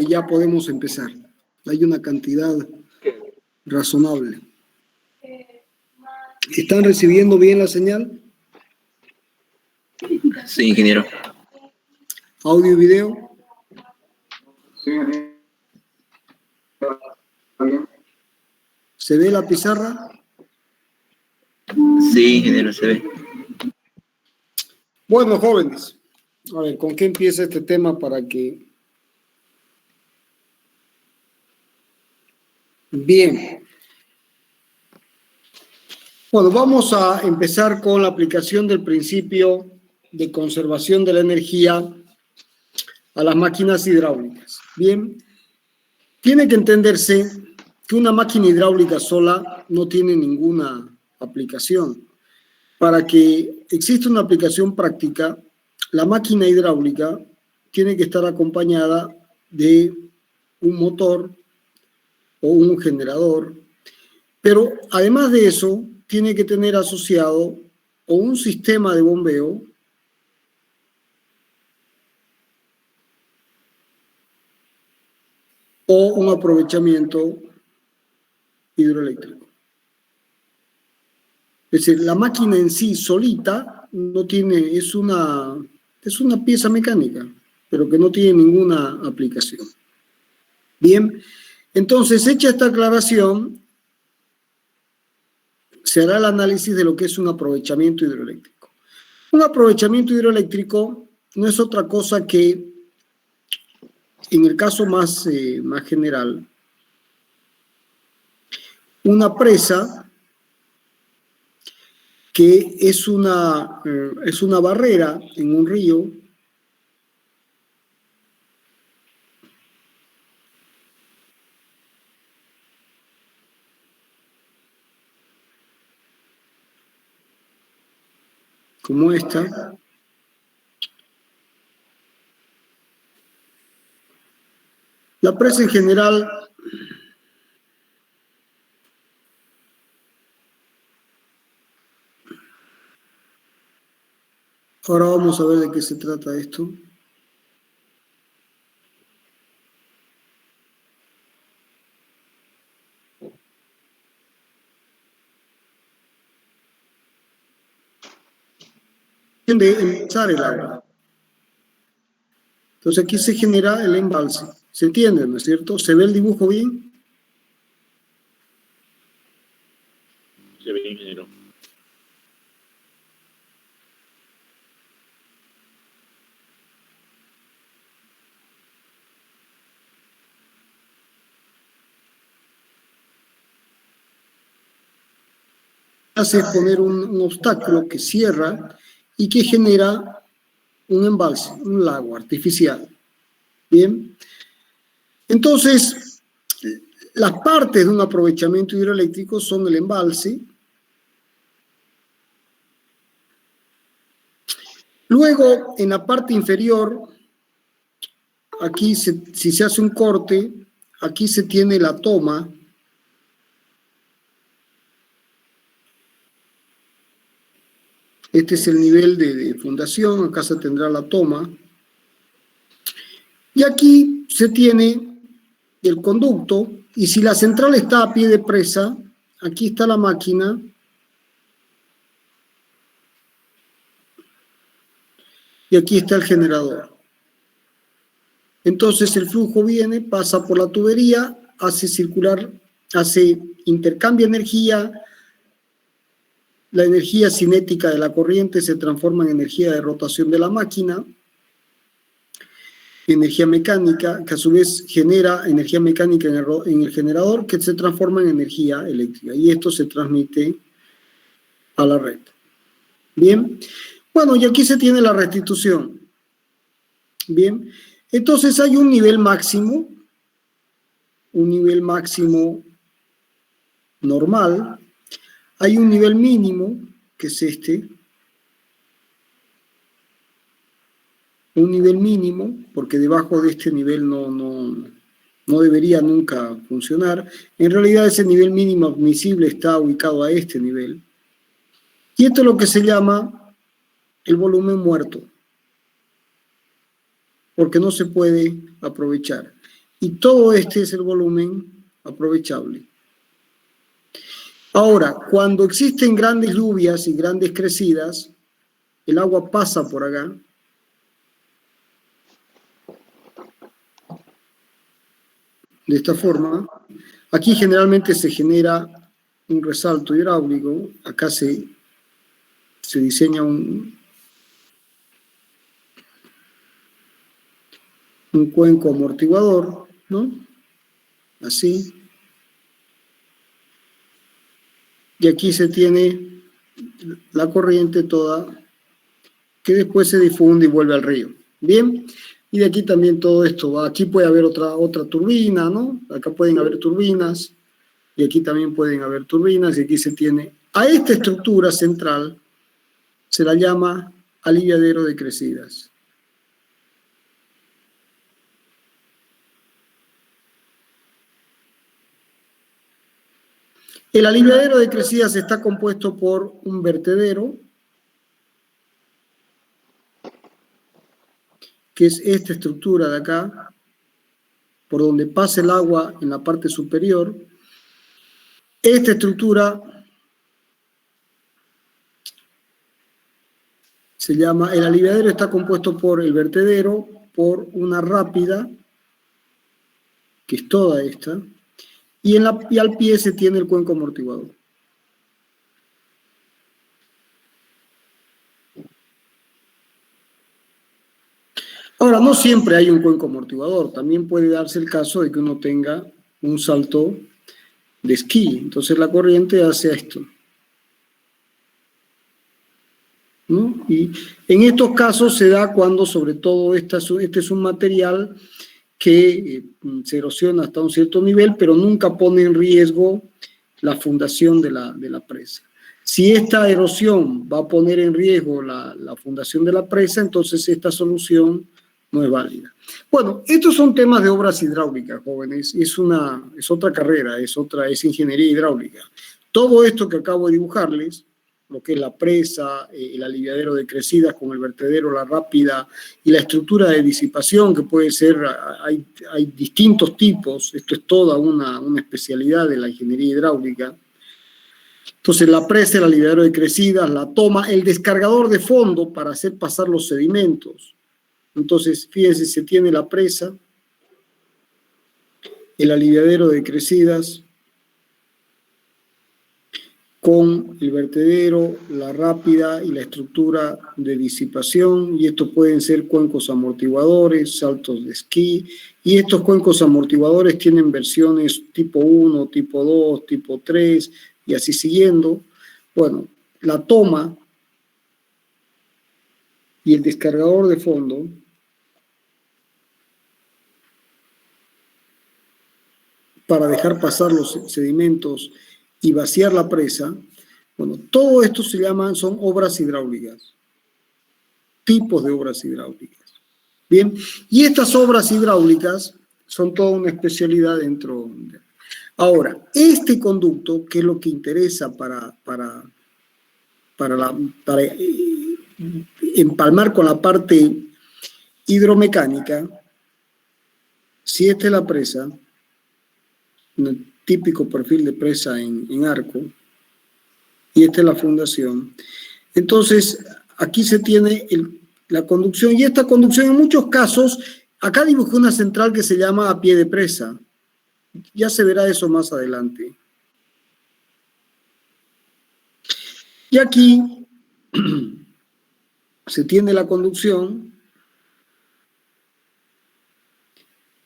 ya podemos empezar. Hay una cantidad razonable. ¿Están recibiendo bien la señal? Sí, ingeniero. ¿Audio y video? Sí, ¿Se ve la pizarra? Sí, ingeniero, se ve. Bueno, jóvenes, a ver, ¿con qué empieza este tema para que... Bien. Bueno, vamos a empezar con la aplicación del principio de conservación de la energía a las máquinas hidráulicas. Bien, tiene que entenderse que una máquina hidráulica sola no tiene ninguna aplicación. Para que exista una aplicación práctica, la máquina hidráulica tiene que estar acompañada de un motor o un generador, pero además de eso, tiene que tener asociado o un sistema de bombeo o un aprovechamiento hidroeléctrico. Es decir, la máquina en sí solita no tiene, es una pieza mecánica, pero que no tiene ninguna aplicación. Bien, entonces, hecha esta aclaración, se hará el análisis de lo que es un aprovechamiento hidroeléctrico. Un aprovechamiento hidroeléctrico no es otra cosa que, en el caso más general, una presa que es una barrera en un río como esta. La presa en general ahora vamos a ver de qué se trata esto. De embalsar el agua. Entonces aquí se genera el embalse. ¿Se entiende, no es cierto? ¿Se ve el dibujo bien? Se ve, ingeniero. Hace poner un obstáculo que cierra y que genera un embalse, un lago artificial. Bien. Entonces, las partes de un aprovechamiento hidroeléctrico son el embalse. Luego, en la parte inferior, aquí si se hace un corte, aquí se tiene la toma. Este es el nivel de fundación, acá se tendrá la toma. Y aquí se tiene el conducto, y si la central está a pie de presa, aquí está la máquina. Y aquí está el generador. Entonces el flujo viene, pasa por la tubería, hace circular, intercambia energía. La energía cinética de la corriente se transforma en energía de rotación de la máquina, energía mecánica, que a su vez genera energía mecánica en el generador, que se transforma en energía eléctrica. Y esto se transmite a la red. Bien. Bueno, y aquí se tiene la restitución. Bien. Entonces hay un nivel máximo normal. Hay un nivel mínimo, que es este. Un nivel mínimo, porque debajo de este nivel no debería nunca funcionar. En realidad ese nivel mínimo admisible está ubicado a este nivel. Y esto es lo que se llama el volumen muerto, porque no se puede aprovechar. Y todo este es el volumen aprovechable. Ahora, cuando existen grandes lluvias y grandes crecidas, el agua pasa por acá. De esta forma, aquí generalmente se genera un resalto hidráulico, acá se diseña un cuenco amortiguador, ¿no? Así. Y aquí se tiene la corriente toda, que después se difunde y vuelve al río. Bien, y de aquí también todo esto va. Aquí puede haber otra turbina, ¿no? Acá pueden haber turbinas, y aquí también pueden haber turbinas, y aquí se tiene. A esta estructura central se la llama aliviadero de crecidas. El aliviadero de crecidas está compuesto por un vertedero, que es esta estructura de acá, por donde pasa el agua en la parte superior. Esta estructura se llama, el aliviadero está compuesto por el vertedero, por una rápida, que es toda esta, y al pie se tiene el cuenco amortiguador. Ahora, no siempre hay un cuenco amortiguador, también puede darse el caso de que uno tenga un salto de esquí, entonces la corriente hace esto, ¿no? Y en estos casos se da cuando, sobre todo, este es un material que se erosiona hasta un cierto nivel, pero nunca pone en riesgo la fundación de la presa. Si esta erosión va a poner en riesgo la fundación de la presa, entonces esta solución no es válida. Bueno, estos son temas de obras hidráulicas, jóvenes. Es otra carrera, es ingeniería hidráulica. Todo esto que acabo de dibujarles, lo que es la presa, el aliviadero de crecidas con el vertedero, la rápida y la estructura de disipación, que puede ser, hay distintos tipos, esto es toda una especialidad de la ingeniería hidráulica. Entonces la presa, el aliviadero de crecidas, la toma, el descargador de fondo para hacer pasar los sedimentos. Entonces, fíjense, se tiene la presa, el aliviadero de crecidas, con el vertedero, la rápida y la estructura de disipación, y estos pueden ser cuencos amortiguadores, saltos de esquí, y estos cuencos amortiguadores tienen versiones tipo 1, tipo 2, tipo 3, y así siguiendo. Bueno, la toma y el descargador de fondo para dejar pasar los sedimentos y vaciar la presa. Bueno, todo esto son obras hidráulicas, tipos de obras hidráulicas. Bien, y estas obras hidráulicas son toda una especialidad dentro. Ahora, este conducto, que es lo que interesa para empalmar con la parte hidromecánica, si esta es la presa, un típico perfil de presa en arco, y esta es la fundación. Entonces, aquí se tiene la conducción, y esta conducción en muchos casos, acá dibujé una central que se llama a pie de presa. Ya se verá eso más adelante. Y aquí se tiene la conducción,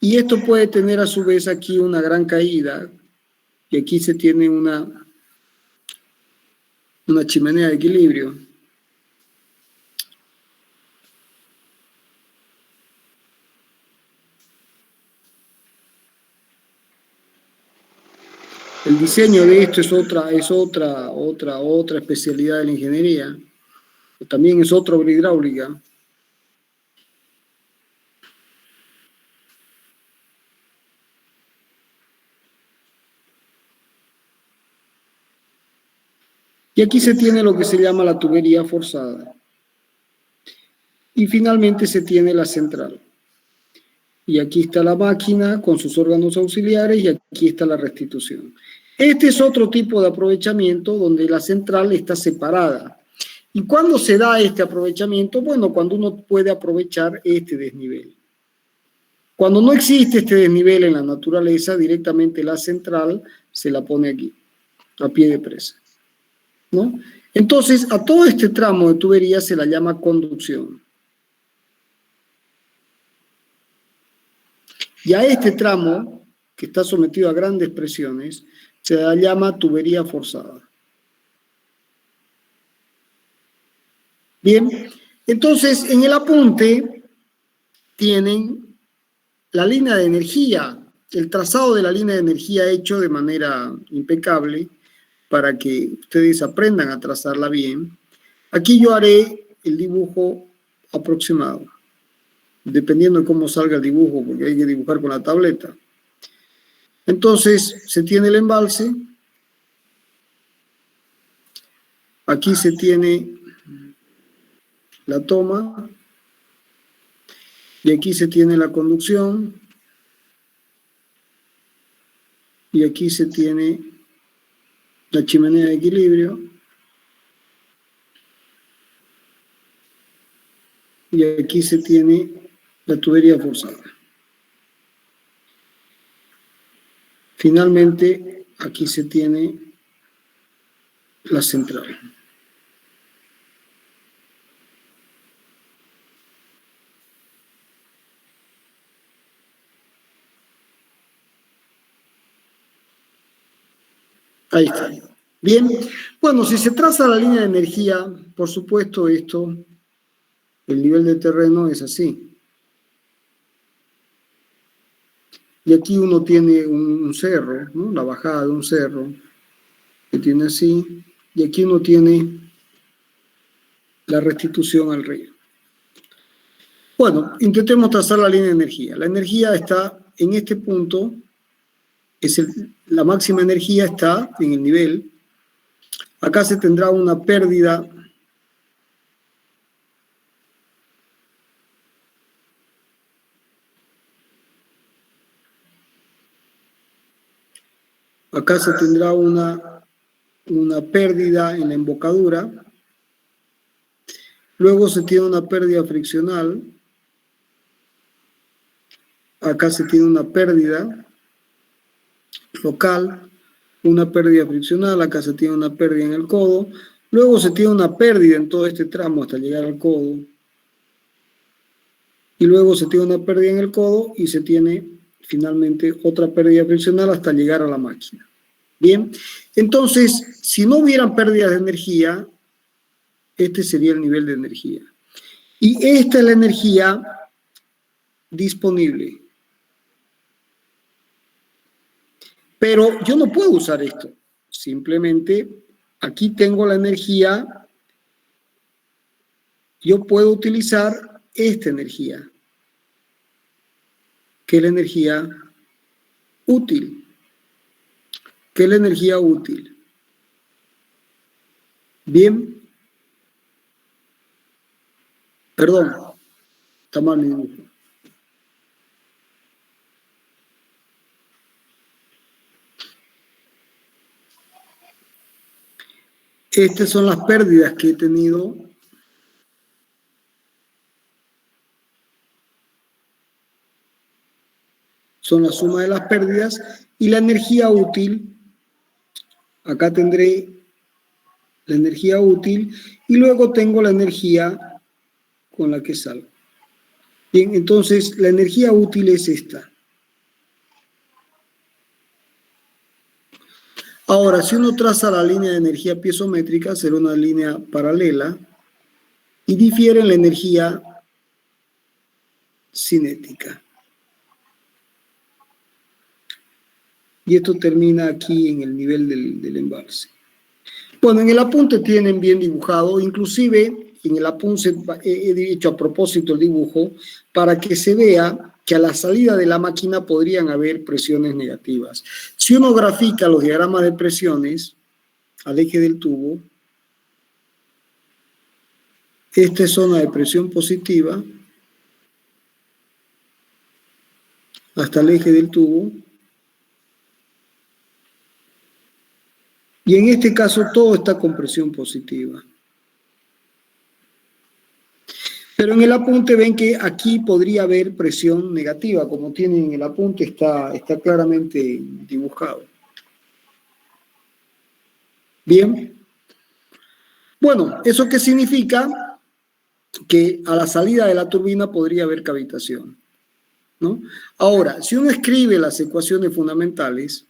y esto puede tener a su vez aquí una gran caída, y aquí se tiene una chimenea de equilibrio. El diseño de esto es otra especialidad de la ingeniería. También es otra obra hidráulica. Y aquí se tiene lo que se llama la tubería forzada. Y finalmente se tiene la central. y aquí está la máquina con sus órganos auxiliares y aquí está la restitución. Este es otro tipo de aprovechamiento donde la central está separada. ¿Y cuándo se da este aprovechamiento? Bueno, cuando uno puede aprovechar este desnivel. Cuando no existe este desnivel en la naturaleza, directamente la central se la pone aquí, a pie de presa, ¿no? Entonces, a todo este tramo de tubería se la llama conducción. Y a este tramo, que está sometido a grandes presiones, se la llama tubería forzada. Bien, entonces en el apunte tienen la línea de energía, el trazado de la línea de energía hecho de manera impecable para que ustedes aprendan a trazarla bien. Aquí yo haré el dibujo aproximado, dependiendo de cómo salga el dibujo, porque hay que dibujar con la tableta. Entonces, se tiene el embalse, aquí se tiene la toma, y aquí se tiene la conducción, y aquí se tiene la chimenea de equilibrio, y aquí se tiene la tubería forzada. Finalmente, aquí se tiene la central. Ahí está. Bien, bueno, si se traza la línea de energía, por supuesto esto, el nivel de terreno es así. Y aquí uno tiene un cerro, ¿no? La bajada de un cerro, que tiene así, y aquí uno tiene la restitución al río. Bueno, intentemos trazar la línea de energía. La energía está en este punto, la máxima energía está en el nivel. Acá se tendrá una pérdida una pérdida en la embocadura. Luego se tiene una pérdida friccional. Acá se tiene una pérdida local, una pérdida friccional. Acá se tiene una pérdida en el codo. Luego se tiene una pérdida en todo este tramo hasta llegar al codo. Y luego se tiene una pérdida en el codo y se tiene finalmente otra pérdida friccional hasta llegar a la máquina. Bien, entonces, si no hubieran pérdidas de energía, este sería el nivel de energía. Y esta es la energía disponible. Pero yo no puedo usar esto. Simplemente, aquí tengo la energía. Yo puedo utilizar esta energía, que es la energía útil. ¿Qué es la energía útil? Bien. Perdón, está mal mi dibujo. Estas son las pérdidas que he tenido. Son la suma de las pérdidas y la energía útil. Acá tendré la energía útil y luego tengo la energía con la que salgo. Bien, entonces la energía útil es esta. Ahora, si uno traza la línea de energía piezométrica, será una línea paralela y difiere en la energía cinética. Y esto termina aquí en el nivel del embalse. Bueno, en el apunte tienen bien dibujado, inclusive en el apunte he hecho a propósito el dibujo para que se vea que a la salida de la máquina podrían haber presiones negativas. Si uno grafica los diagramas de presiones al eje del tubo, esta es zona de presión positiva, hasta el eje del tubo. Y en este caso todo está con presión positiva. Pero en el apunte ven que aquí podría haber presión negativa, como tienen en el apunte, está claramente dibujado. Bien. Bueno, ¿eso qué significa? Que a la salida de la turbina podría haber cavitación, ¿no? Ahora, si uno escribe las ecuaciones fundamentales,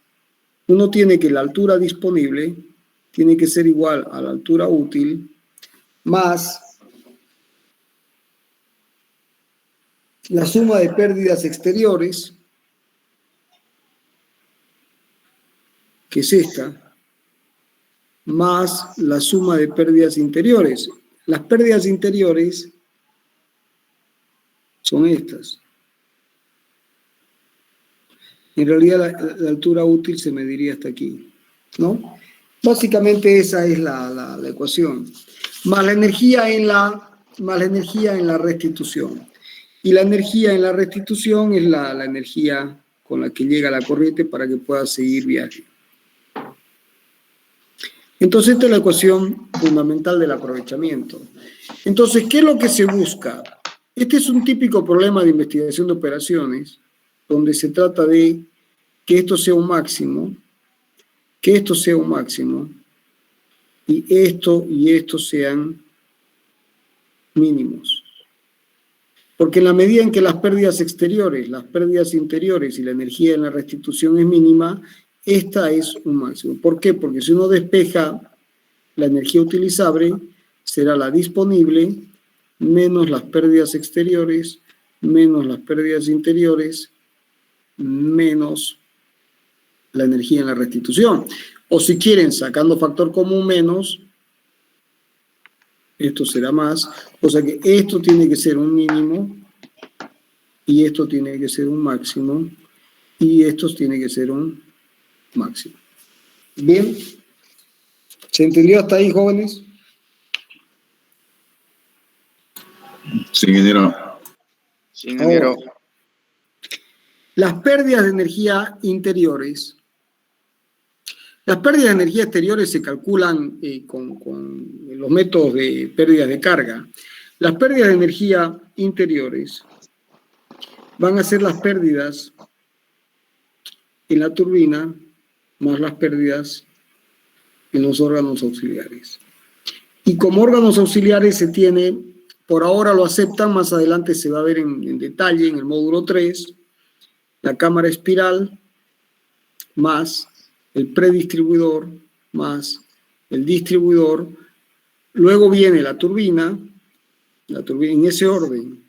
uno tiene que la altura disponible tiene que ser igual a la altura útil más la suma de pérdidas exteriores, que es esta, más la suma de pérdidas interiores. Las pérdidas interiores son estas. En realidad la altura útil se mediría hasta aquí, ¿no? Básicamente esa es la ecuación. Más la energía en la restitución. Y la energía en la restitución es la energía con la que llega la corriente para que pueda seguir viaje. Entonces, esta es la ecuación fundamental del aprovechamiento. Entonces, ¿qué es lo que se busca? Este es un típico problema de investigación de operaciones, donde se trata de que esto sea un máximo, y esto sean mínimos. Porque en la medida en que las pérdidas exteriores, las pérdidas interiores y la energía en la restitución es mínima, esta es un máximo. ¿Por qué? Porque si uno despeja la energía utilizable, será la disponible menos las pérdidas exteriores, menos las pérdidas interiores, menos la energía en la restitución. O si quieren, sacando factor común menos, esto será más. O sea que esto tiene que ser un mínimo y esto tiene que ser un máximo y esto tiene que ser un máximo. Bien. ¿Se entendió hasta ahí, jóvenes? Sí, ingeniero. Sí, ingeniero. Ahora, las pérdidas de energía interiores. Las pérdidas de energía exteriores se calculan con los métodos de pérdidas de carga. Las pérdidas de energía interiores van a ser las pérdidas en la turbina más las pérdidas en los órganos auxiliares. Y como órganos auxiliares se tiene, por ahora lo aceptan, más adelante se va a ver en detalle en el módulo 3, la cámara espiral más el predistribuidor más el distribuidor, luego viene la turbina en ese orden,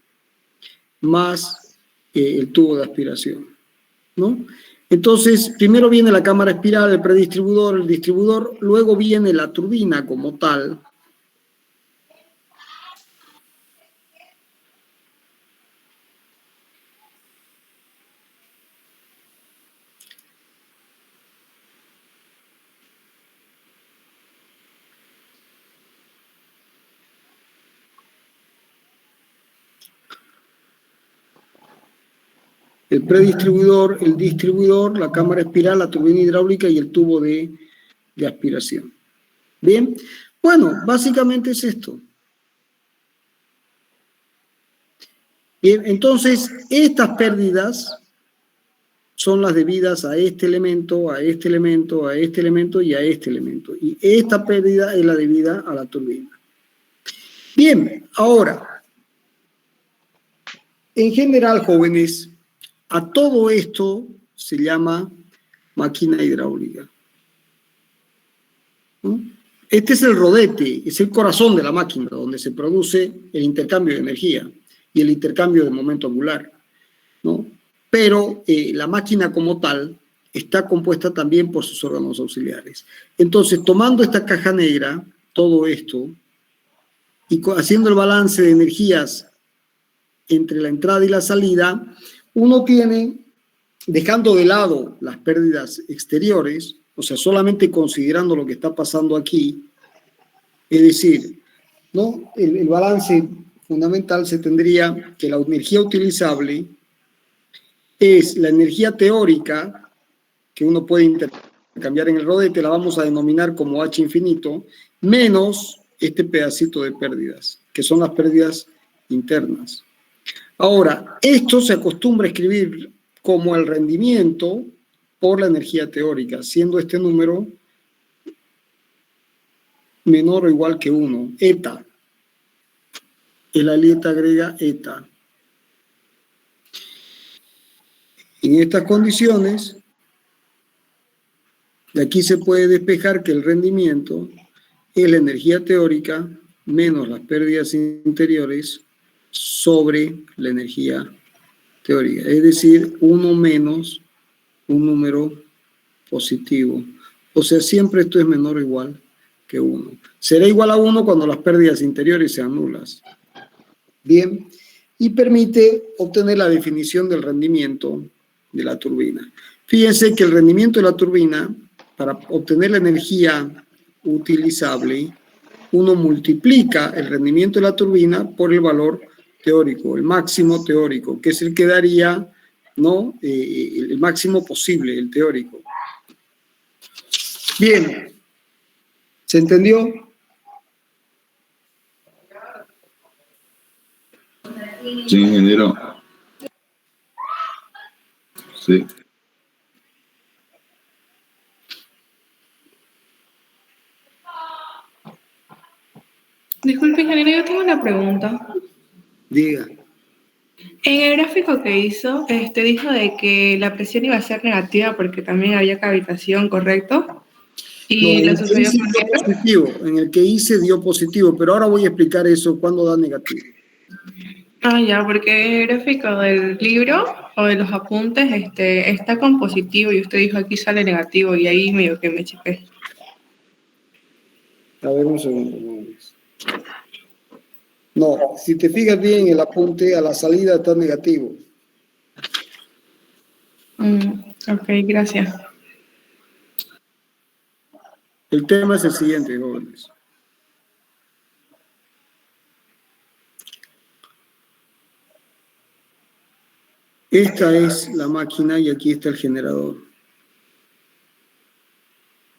más el tubo de aspiración, ¿no? Entonces, primero viene la cámara espiral, el predistribuidor, el distribuidor, luego viene la turbina como tal. El predistribuidor, el distribuidor, la cámara espiral, la turbina hidráulica y el tubo de aspiración. Bien, bueno, básicamente es esto. Bien, entonces, estas pérdidas son las debidas a este elemento, a este elemento, a este elemento y a este elemento. Y esta pérdida es la debida a la turbina. Bien, ahora, en general, jóvenes, a todo esto se llama máquina hidráulica, ¿no? Este es el rodete, es el corazón de la máquina, donde se produce el intercambio de energía y el intercambio de momento angular, ¿no? Pero la máquina como tal está compuesta también por sus órganos auxiliares. Entonces, tomando esta caja negra, todo esto, y haciendo el balance de energías entre la entrada y la salida, uno tiene, dejando de lado las pérdidas exteriores, o sea, solamente considerando lo que está pasando aquí, es decir, ¿no? El balance fundamental se tendría que la energía utilizable es la energía teórica que uno puede intercambiar en el rodete, la vamos a denominar como H infinito, menos este pedacito de pérdidas, que son las pérdidas internas. Ahora, esto se acostumbra a escribir como el rendimiento por la energía teórica, siendo este número menor o igual que 1, eta. El alieta agrega eta. En estas condiciones, de aquí se puede despejar que el rendimiento es la energía teórica menos las pérdidas interiores sobre la energía teórica. Es decir, 1 menos un número positivo. O sea, siempre esto es menor o igual que 1. Será igual a 1 cuando las pérdidas interiores sean nulas. Bien, y permite obtener la definición del rendimiento de la turbina. Fíjense que el rendimiento de la turbina, para obtener la energía utilizable, uno multiplica el rendimiento de la turbina por el valor teórico, el máximo teórico, que es el que daría, ¿no? El máximo posible, el teórico. Bien, ¿se entendió? Sí, ingeniero. Sí. Disculpe, ingeniero, yo tengo una pregunta. Diga. En el gráfico que hizo, dijo de que la presión iba a ser negativa porque también había cavitación, ¿correcto? Y No, lo en el que sucedió hice con dio positivo, en el que hice dio positivo, pero ahora voy a explicar eso cuando da negativo. Ah, ya, porque el gráfico del libro o de los apuntes está con positivo y usted dijo aquí sale negativo y ahí medio que me chipé. A ver, un segundo. No, si te fijas bien, el apunte a la salida está negativo. Ok, gracias. El tema es el siguiente, jóvenes. Esta es la máquina y aquí está el generador.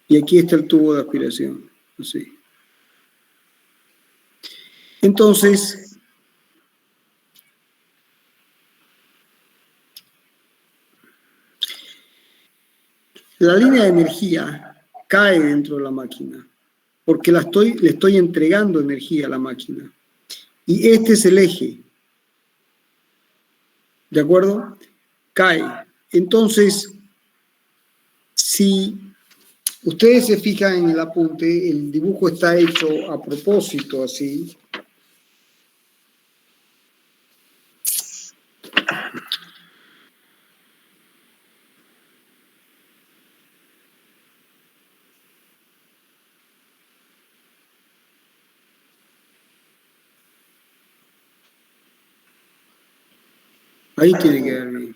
Y aquí está el tubo de aspiración. Así. Entonces, la línea de energía cae dentro de la máquina, porque le estoy entregando energía a la máquina. Y este es el eje. ¿De acuerdo? Cae. Entonces, si ustedes se fijan en el apunte, el dibujo está hecho a propósito, así. Ahí tiene que ver bien.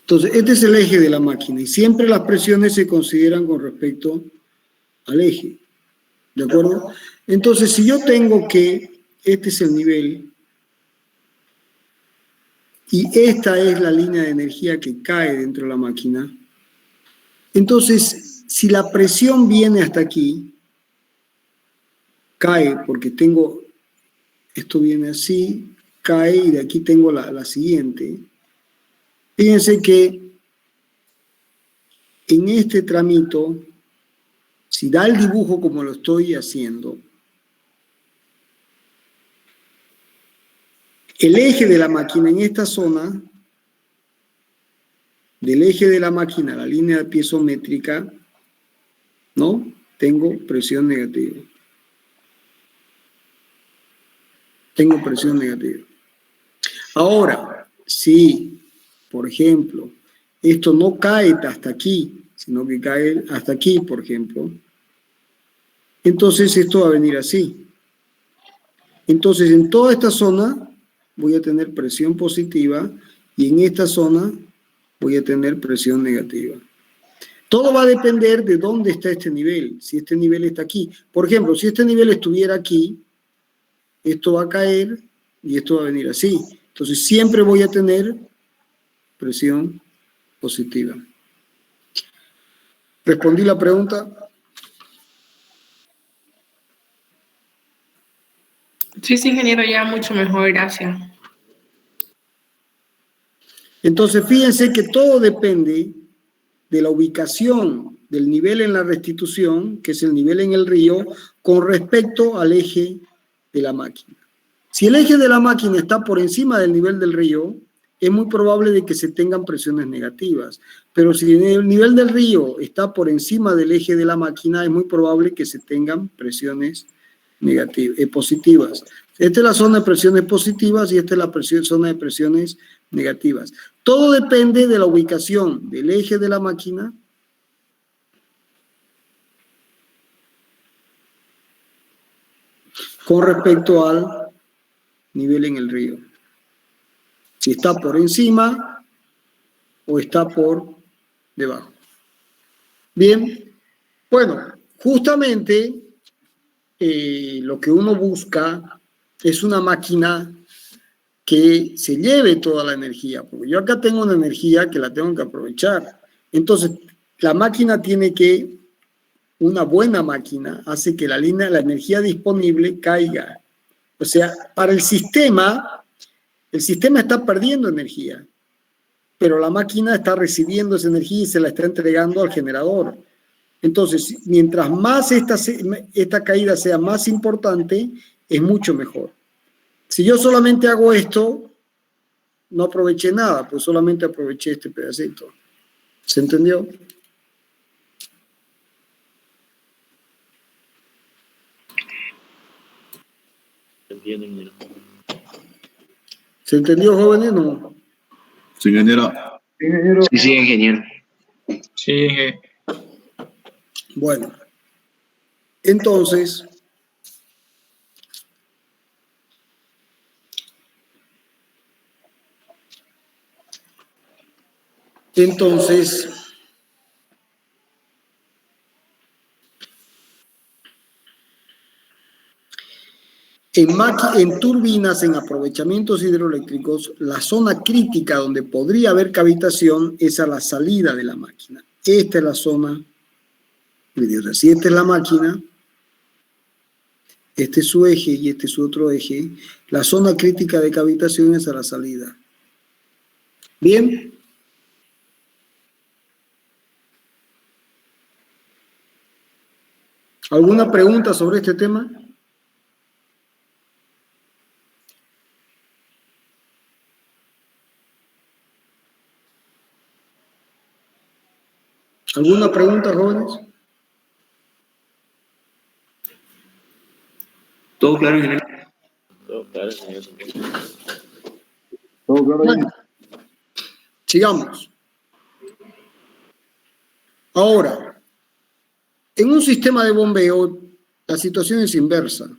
Entonces, este es el eje de la máquina y siempre las presiones se consideran con respecto al eje. ¿De acuerdo? Entonces, si yo tengo que este es el nivel y esta es la línea de energía que cae dentro de la máquina, entonces, si la presión viene hasta aquí, cae porque tengo, esto viene así, cae y de aquí tengo la siguiente. Fíjense que en este tramito, si da el dibujo como lo estoy haciendo, el eje de la máquina en esta zona, del eje de la máquina a la línea piezométrica, ¿no? Tengo presión negativa. Tengo presión negativa. Ahora, si, por ejemplo, esto no cae hasta aquí, sino que cae hasta aquí, por ejemplo, entonces esto va a venir así. Entonces, en toda esta zona voy a tener presión positiva y en esta zona voy a tener presión negativa. Todo va a depender de dónde está este nivel, si este nivel está aquí. Por ejemplo, si este nivel estuviera aquí, esto va a caer y esto va a venir así. Entonces, siempre voy a tener presión positiva. ¿Respondí la pregunta? Sí, ingeniero, ya mucho mejor, gracias. Entonces, fíjense que todo depende de la ubicación del nivel en la restitución, que es el nivel en el río, con respecto al eje de la máquina. Si el eje de la máquina está por encima del nivel del río, es muy probable de que se tengan presiones negativas. Pero si el nivel del río está por encima del eje de la máquina, es muy probable que se tengan presiones positivas. Esta es la zona de presiones positivas y esta es la zona de presiones negativas. Todo depende de la ubicación del eje de la máquina con respecto al nivel en el río. Si está por encima o está por debajo. Bien, bueno, justamente lo que uno busca es una máquina que se lleve toda la energía, porque yo acá tengo una energía que la tengo que aprovechar. Entonces, la máquina tiene que, una buena máquina hace que la energía disponible caiga. O sea, para el sistema está perdiendo energía, pero la máquina está recibiendo esa energía y se la está entregando al generador. Entonces, mientras más esta caída sea más importante, es mucho mejor. Si yo solamente hago esto, no aproveché nada, pues solamente aproveché este pedacito. ¿Se entendió? ¿Se entendió, jóvenes? No. Sí, ingeniero. Sí, ingeniero. Sí, ingeniero. Bueno, entonces, en turbinas, en aprovechamientos hidroeléctricos, la zona crítica donde podría haber cavitación es a la salida de la máquina. Esta es la zona, si esta es la máquina, este es su eje y este es su otro eje, la zona crítica de cavitación es a la salida. Bien. ¿Alguna pregunta sobre este tema? ¿Alguna pregunta, jóvenes? ¿Todo claro, ingeniero? Todo claro, señor. Bueno, sigamos. Ahora, en un sistema de bombeo, la situación es inversa.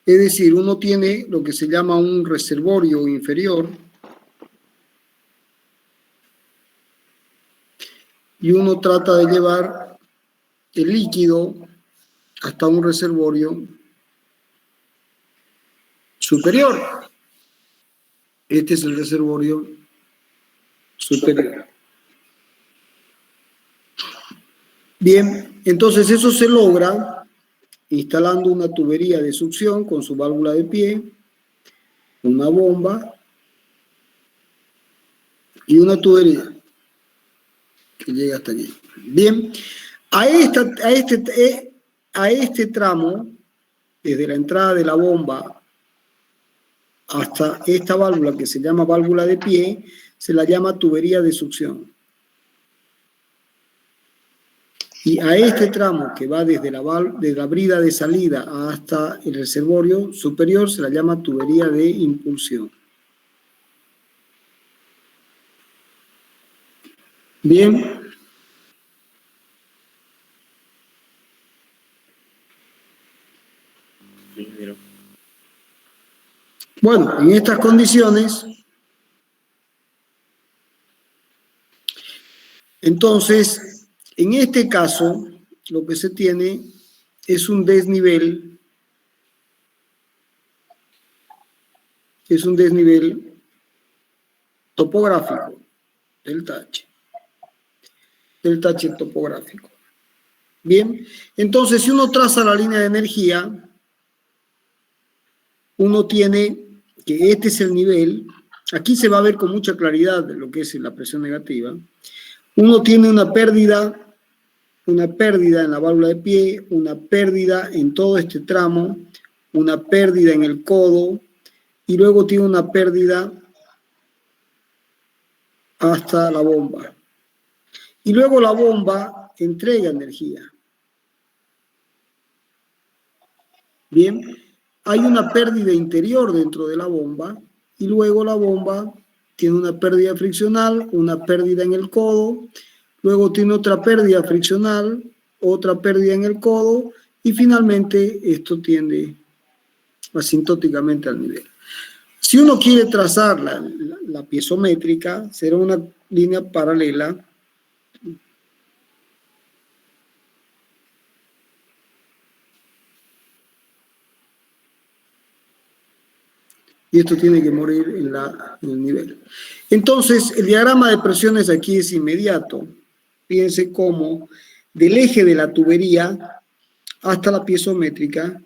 Es decir, uno tiene lo que se llama un reservorio inferior y uno trata de llevar el líquido hasta un reservorio superior. Este es el reservorio superior. Bien, entonces eso se logra instalando una tubería de succión con su válvula de pie, una bomba y una tubería que llega hasta allí. Bien, a este tramo, desde la entrada de la bomba hasta esta válvula que se llama válvula de pie, se la llama tubería de succión. Y a este tramo que va desde la brida de salida hasta el reservorio superior se la llama tubería de impulsión. Bien. Bueno, en estas condiciones, entonces, en este caso, lo que se tiene es un desnivel, topográfico, delta H topográfico. Bien, entonces si uno traza la línea de energía, uno tiene que este es el nivel, aquí se va a ver con mucha claridad lo que es la presión negativa. Uno tiene una pérdida en la válvula de pie, una pérdida en todo este tramo, una pérdida en el codo, y luego tiene una pérdida hasta la bomba. Y luego la bomba entrega energía. Bien, hay una pérdida interior dentro de la bomba y luego la bomba tiene una pérdida friccional, una pérdida en el codo, luego tiene otra pérdida friccional, otra pérdida en el codo y finalmente esto tiende asintóticamente al nivel. Si uno quiere trazar la piezométrica, será una línea paralela y esto tiene que morir en el nivel. Entonces, el diagrama de presiones aquí es inmediato. Fíjense cómo del eje de la tubería hasta la piezométrica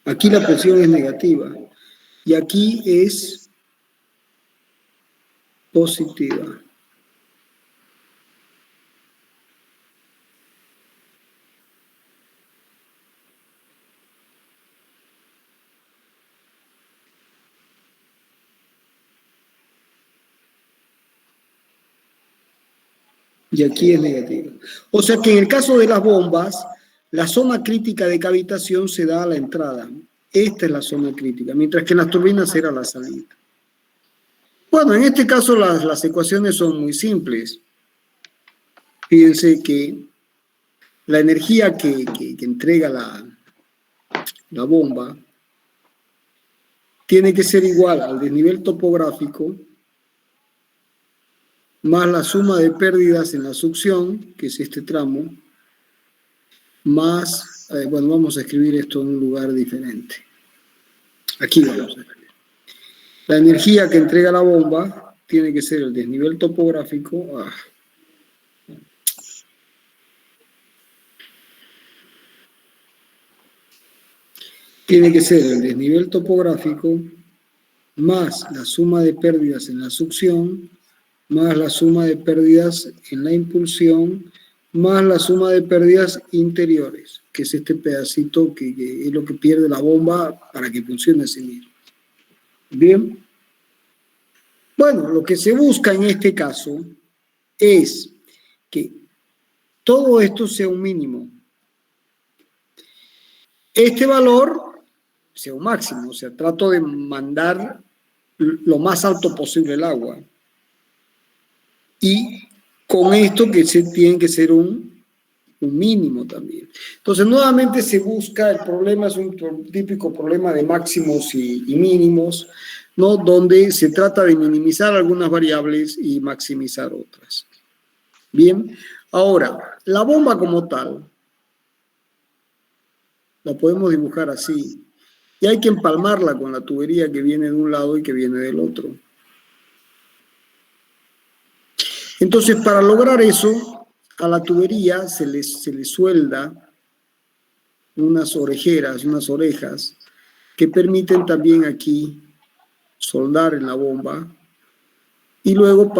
aquí la presión es negativa y aquí es positiva. Y aquí es negativo. O sea que en el caso de las bombas, la zona crítica de cavitación se da a la entrada. Esta es la zona crítica, mientras que en las turbinas era la salida. Bueno, en este caso las ecuaciones son muy simples. Fíjense que la energía que entrega la bomba tiene que ser igual al desnivel topográfico más la suma de pérdidas en la succión, que es este tramo, más, bueno, vamos a escribir esto en un lugar diferente. Aquí vamos a escribir. La energía que entrega la bomba tiene que ser el desnivel topográfico. Tiene que ser el desnivel topográfico más la suma de pérdidas en la succión, más la suma de pérdidas en la impulsión, más la suma de pérdidas interiores, que es este pedacito que es lo que pierde la bomba para que funcione a sí mismo. Bien. Bueno, lo que se busca en este caso es que todo esto sea un mínimo. Este valor sea un máximo, o sea, trato de mandar lo más alto posible el agua. Y con esto que tiene que ser un mínimo también. Entonces, nuevamente se busca, el problema es un típico problema de máximos y mínimos, ¿no? Donde se trata de minimizar algunas variables y maximizar otras. Bien, ahora, la bomba como tal, la podemos dibujar así. Y hay que empalmarla con la tubería que viene de un lado y que viene del otro. Entonces, para lograr eso, a la tubería se le suelda unas orejeras, unas orejas, que permiten también aquí soldar en la bomba. Y luego,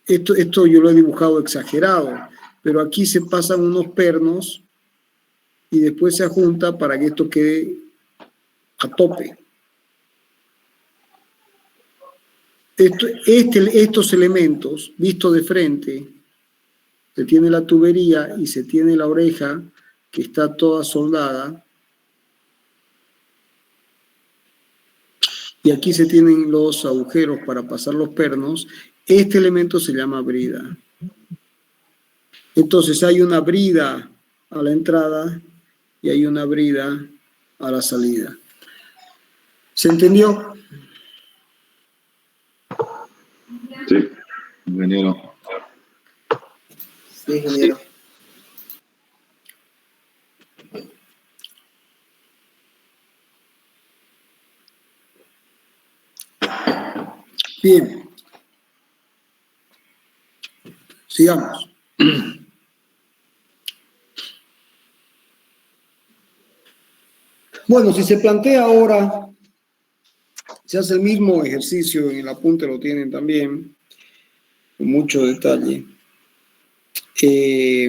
esto yo lo he dibujado exagerado, pero aquí se pasan unos pernos y después se junta para que esto quede a tope. Estos elementos, vistos de frente, se tiene la tubería y se tiene la oreja que está toda soldada. Y aquí se tienen los agujeros para pasar los pernos. Este elemento se llama brida. Entonces hay una brida a la entrada y hay una brida a la salida. ¿Se entendió? Sí, ingeniero. Sí, ingeniero. Bien. Sigamos. Bueno, si se plantea ahora, se hace el mismo ejercicio, en el apunte lo tienen también, con mucho detalle. Si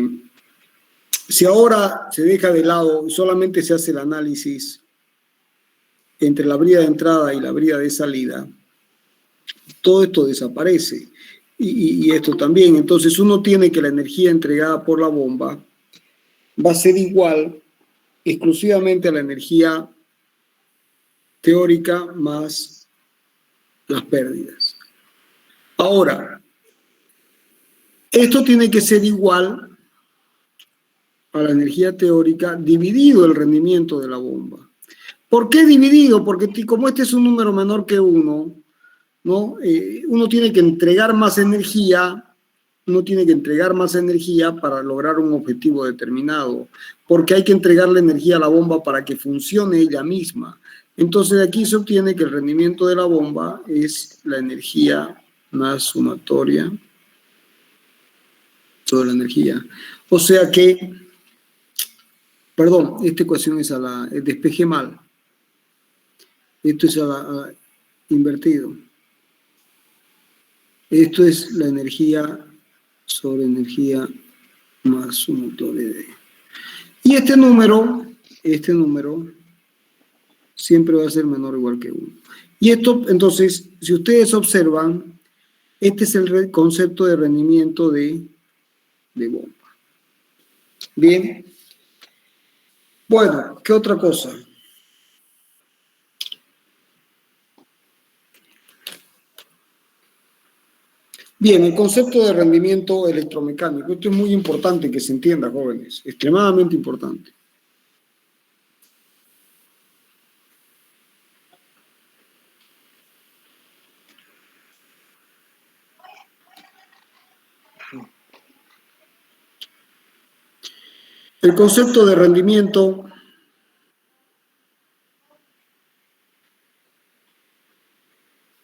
ahora se deja de lado y solamente se hace el análisis entre la brida de entrada y la brida de salida, todo esto desaparece. Y esto también. Entonces uno tiene que la energía entregada por la bomba va a ser igual exclusivamente a la energía teórica más las pérdidas. Ahora, esto tiene que ser igual a la energía teórica dividido el rendimiento de la bomba. ¿Por qué dividido? Porque como este es un número menor que 1, ¿no? Uno tiene que entregar más energía, para lograr un objetivo determinado, porque hay que entregarle energía a la bomba para que funcione ella misma. Entonces de aquí se obtiene que el rendimiento de la bomba es la energía más sumatoria sobre la energía. O sea que, perdón, esta ecuación es despejé mal. Esto es invertido. Esto es la energía sobre energía más sumatoria de. Y este número siempre va a ser menor o igual que 1. Y esto, entonces, si ustedes observan, este es el concepto de rendimiento de bomba. Bien. Bueno, ¿qué otra cosa? Bien, el concepto de rendimiento electromecánico. Esto es muy importante que se entienda, jóvenes. Extremadamente importante. El concepto de rendimiento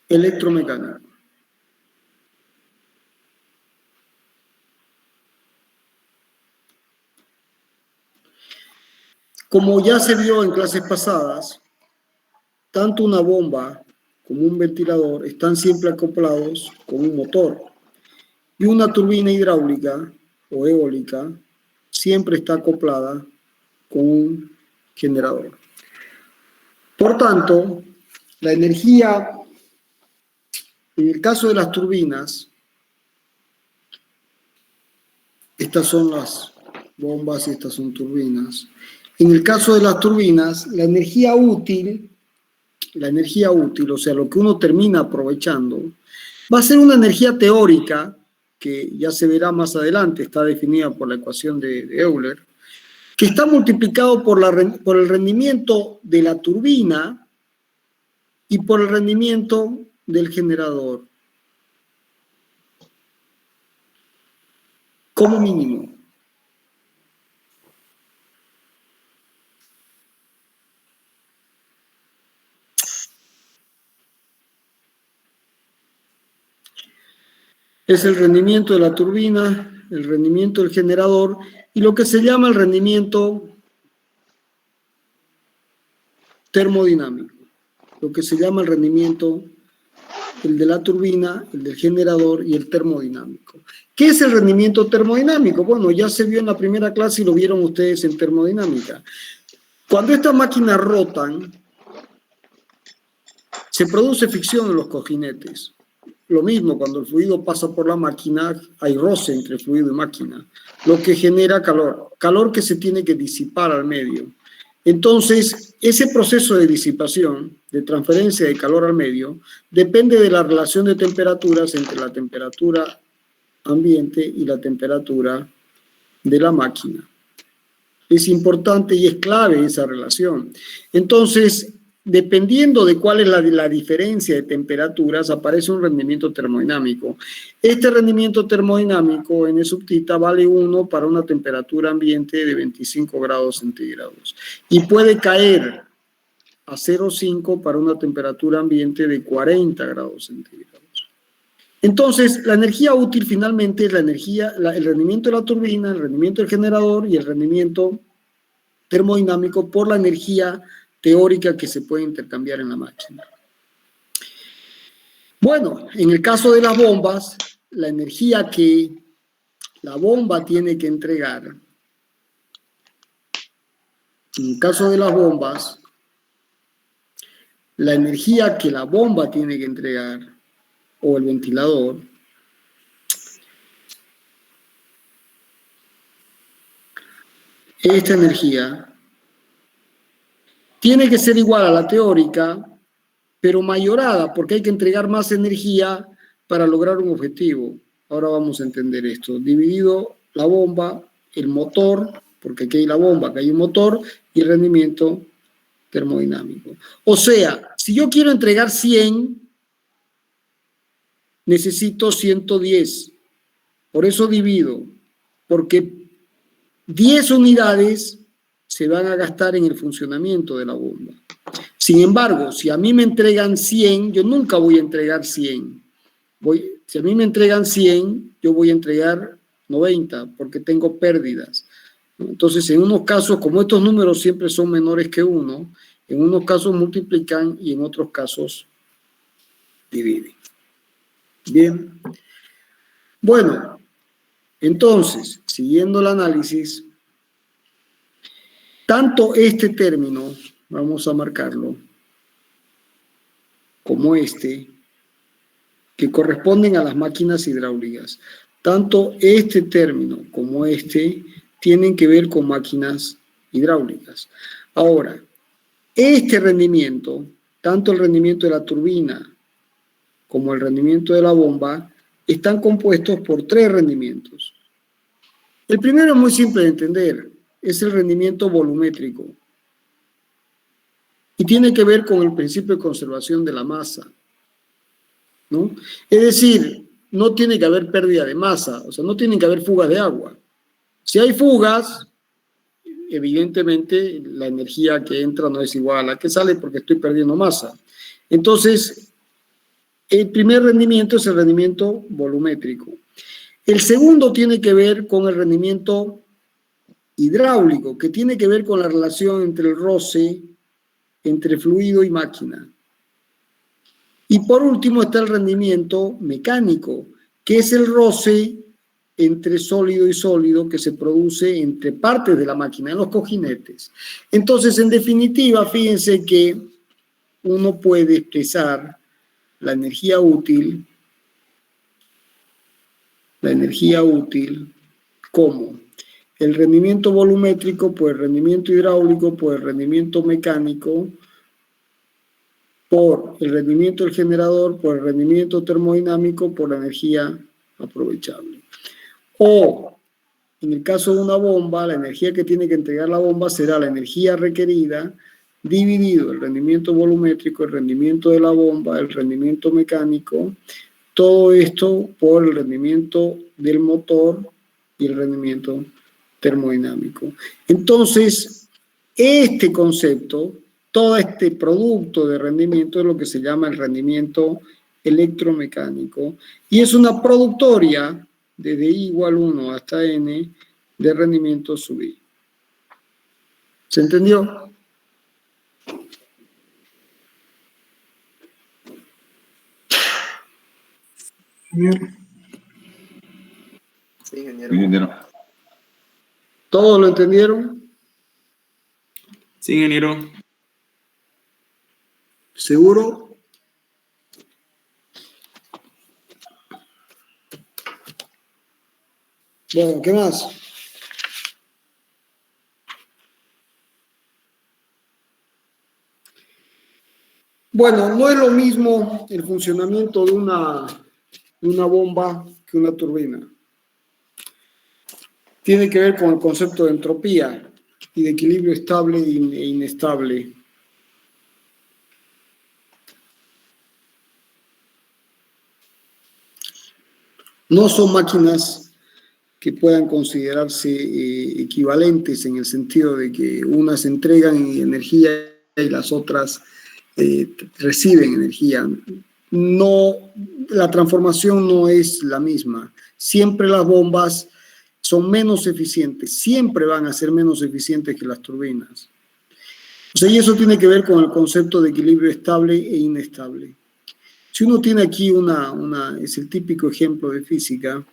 electromecánico. Como ya se vio en clases pasadas, tanto una bomba como un ventilador están siempre acoplados con un motor. Y una turbina hidráulica o eólica siempre está acoplada con un generador. Por tanto, la energía, en el caso de las turbinas, estas son las bombas y estas son turbinas. En el caso de las turbinas, la energía útil, o sea, lo que uno termina aprovechando, va a ser una energía teórica, que ya se verá más adelante, está definida por la ecuación de Euler, que está multiplicado por el rendimiento de la turbina y por el rendimiento del generador, como mínimo. Es el rendimiento de la turbina, el rendimiento del generador y lo que se llama el rendimiento termodinámico. Lo que se llama el rendimiento, el de la turbina, el del generador y el termodinámico. ¿Qué es el rendimiento termodinámico? Bueno, ya se vio en la primera clase y lo vieron ustedes en termodinámica. Cuando estas máquinas rotan, se produce fricción en los cojinetes. Lo mismo, cuando el fluido pasa por la máquina, hay roce entre fluido y máquina, lo que genera calor que se tiene que disipar al medio. Entonces, ese proceso de disipación, de transferencia de calor al medio, depende de la relación de temperaturas entre la temperatura ambiente y la temperatura de la máquina. Es importante y es clave esa relación. Entonces, dependiendo de cuál es la diferencia de temperaturas, aparece un rendimiento termodinámico. Este rendimiento termodinámico en sub θ vale 1 para una temperatura ambiente de 25 grados centígrados y puede caer a 0,5 para una temperatura ambiente de 40 grados centígrados. Entonces, la energía útil finalmente es el rendimiento de la turbina, el rendimiento del generador y el rendimiento termodinámico por la energía teórica que se puede intercambiar en la máquina. Bueno, en el caso de las bombas, la energía que la bomba tiene que entregar, en el caso de las bombas, la energía que la bomba tiene que entregar, o el ventilador, esta energía tiene que ser igual a la teórica, pero mayorada, porque hay que entregar más energía para lograr un objetivo. Ahora vamos a entender esto. Dividido la bomba, el motor, porque aquí hay la bomba, aquí hay un motor, y el rendimiento termodinámico. O sea, si yo quiero entregar 100, necesito 110. Por eso divido, porque 10 unidades se van a gastar en el funcionamiento de la bomba. Sin embargo, si a mí me entregan 100, yo nunca voy a entregar 100. Si a mí me entregan 100, yo voy a entregar 90 porque tengo pérdidas. Entonces, en unos casos, como estos números siempre son menores que 1, en unos casos multiplican y en otros casos dividen. Bien. Bueno, entonces, siguiendo el análisis, tanto este término, vamos a marcarlo, como este, que corresponden a las máquinas hidráulicas, tanto este término como este tienen que ver con máquinas hidráulicas. Ahora, este rendimiento, tanto el rendimiento de la turbina como el rendimiento de la bomba, están compuestos por 3 rendimientos. El primero es muy simple de entender, es el rendimiento volumétrico y tiene que ver con el principio de conservación de la masa, ¿no? Es decir, no tiene que haber pérdida de masa, o sea, no tienen que haber fugas de agua. Si hay fugas, evidentemente la energía que entra no es igual a la que sale porque estoy perdiendo masa. Entonces, el primer rendimiento es el rendimiento volumétrico. El segundo tiene que ver con el rendimiento hidráulico, que tiene que ver con la relación entre el roce, entre fluido y máquina. Y por último está el rendimiento mecánico, que es el roce entre sólido y sólido que se produce entre partes de la máquina, en los cojinetes. Entonces, en definitiva, fíjense que uno puede expresar la energía útil como el rendimiento volumétrico por el rendimiento hidráulico, por el rendimiento mecánico, por el rendimiento del generador, por el rendimiento termodinámico, por la energía aprovechable. O, en el caso de una bomba, la energía que tiene que entregar la bomba será la energía requerida dividido el rendimiento volumétrico, el rendimiento de la bomba, el rendimiento mecánico, todo esto por el rendimiento del motor y el rendimiento termodinámico. Entonces, este concepto, todo este producto de rendimiento es lo que se llama el rendimiento electromecánico y es una productoria desde I igual 1 hasta N de rendimiento sub I. ¿Se entendió? Sí, ingeniero. Ingeniero. ¿Todos lo entendieron? Sí, ingeniero. ¿Seguro? Bueno, ¿qué más? Bueno, no es lo mismo el funcionamiento de una bomba que una turbina. Tiene que ver con el concepto de entropía y de equilibrio estable e inestable. No son máquinas que puedan considerarse equivalentes en el sentido de que unas entregan energía y las otras reciben energía. No, la transformación no es la misma. Siempre las bombas son menos eficientes, siempre van a ser menos eficientes que las turbinas. O sea, y eso tiene que ver con el concepto de equilibrio estable e inestable. Si uno tiene aquí es el típico ejemplo de física.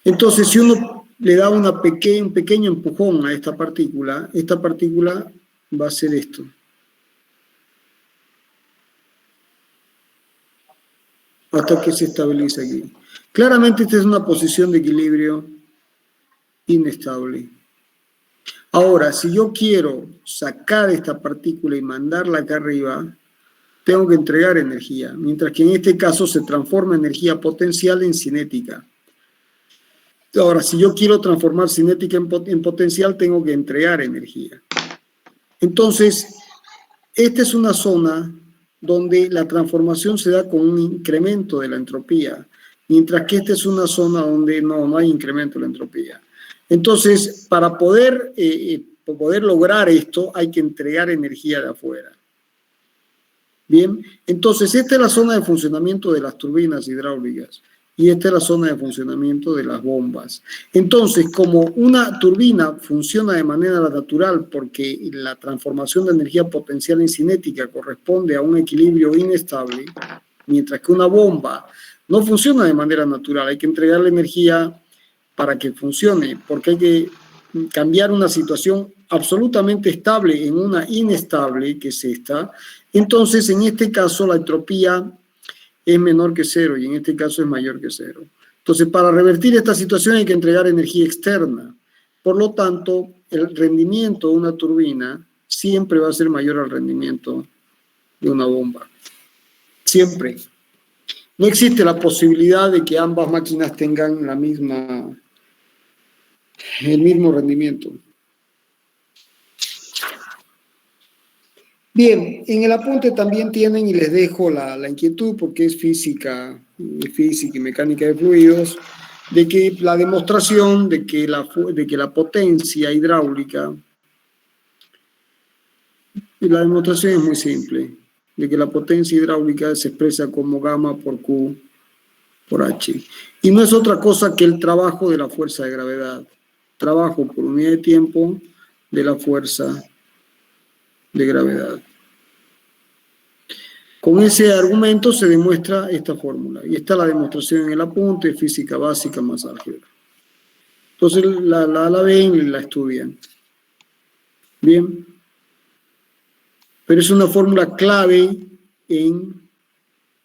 Entonces, si uno le da un pequeño empujón a esta partícula va a hacer esto. Hasta que se estabiliza aquí. Claramente esta es una posición de equilibrio inestable. Ahora, si yo quiero sacar esta partícula y mandarla acá arriba, tengo que entregar energía, mientras que en este caso se transforma energía potencial en cinética. Ahora, si yo quiero transformar cinética en potencial, tengo que entregar energía. Entonces, esta es una zona donde la transformación se da con un incremento de la entropía, mientras que esta es una zona donde no hay incremento de la entropía. Entonces, para poder lograr esto, hay que entregar energía de afuera. Bien, entonces esta es la zona de funcionamiento de las turbinas hidráulicas y esta es la zona de funcionamiento de las bombas. Entonces, como una turbina funciona de manera natural porque la transformación de energía potencial en cinética corresponde a un equilibrio inestable, mientras que una bomba no funciona de manera natural, hay que entregarle energía para que funcione, porque hay que cambiar una situación absolutamente estable en una inestable, que es esta. Entonces, en este caso, la entropía es menor que cero y en este caso es mayor que cero. Entonces, para revertir esta situación hay que entregar energía externa. Por lo tanto, el rendimiento de una turbina siempre va a ser mayor al rendimiento de una bomba. Siempre. No existe la posibilidad de que ambas máquinas tengan el mismo rendimiento. Bien, en el apunte también tienen, y les dejo la inquietud, porque es física y mecánica de fluidos, de que la demostración de que la potencia hidráulica, y la demostración es muy simple, de que la potencia hidráulica se expresa como gamma por Q por H. Y no es otra cosa que el trabajo de la fuerza de gravedad. Trabajo por unidad de tiempo de la fuerza de gravedad. Con ese argumento se demuestra esta fórmula. Y está la demostración en el apunte, física básica más álgebra. Entonces la ven y la estudian. Bien. Pero es una fórmula clave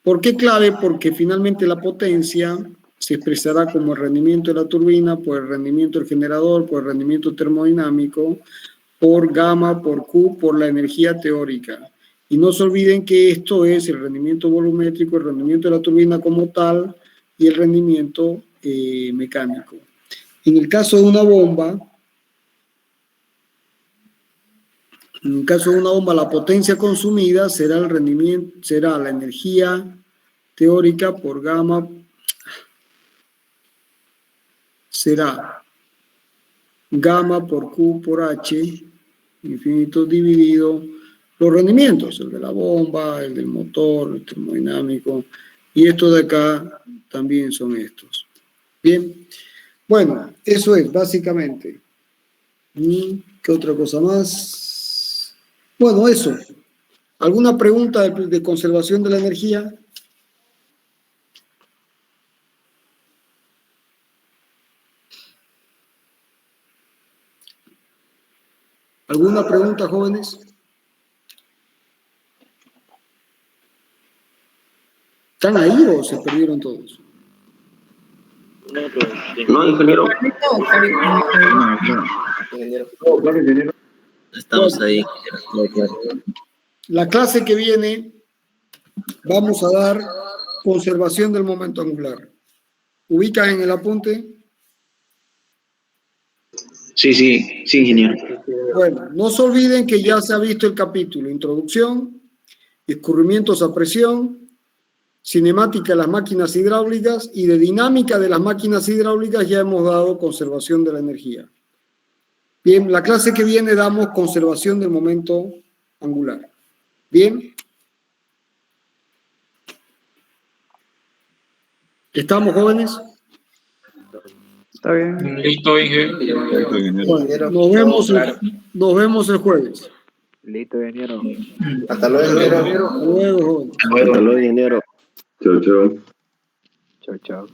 ¿Por qué clave? Porque finalmente la potencia se expresará como el rendimiento de la turbina, por el rendimiento del generador, por el rendimiento termodinámico, por gamma, por Q, por la energía teórica. Y no se olviden que esto es el rendimiento volumétrico, el rendimiento de la turbina como tal y el rendimiento mecánico. En el caso de una bomba, la potencia consumida será el rendimiento, será la energía teórica por gamma, será gamma por Q por H, infinito dividido los rendimientos, el de la bomba, el del motor, el termodinámico, y estos de acá también son estos. Bien, bueno, eso es básicamente. ¿Qué otra cosa más? Bueno, eso. ¿Alguna pregunta de conservación de la energía? ¿Alguna pregunta, jóvenes? ¿Están ahí o se perdieron todos? No, ingeniero. Ingeniero. Estamos ahí. La clase que viene vamos a dar conservación del momento angular. ¿Ubican en el apunte? Sí, ingeniero. Bueno, no se olviden que ya se ha visto el capítulo, introducción, escurrimientos a presión, cinemática de las máquinas hidráulicas, y de dinámica de las máquinas hidráulicas ya hemos dado conservación de la energía. Bien, la clase que viene damos conservación del momento angular. Bien. ¿Estamos, jóvenes? Está bien. Listo, Inge. Listo, ingeniero. Bueno, nos vemos el jueves. Listo, ingeniero. Hasta luego, ingeniero. Hasta luego, jóvenes. Hasta luego, ingeniero. Chao, chao. Chao, chao.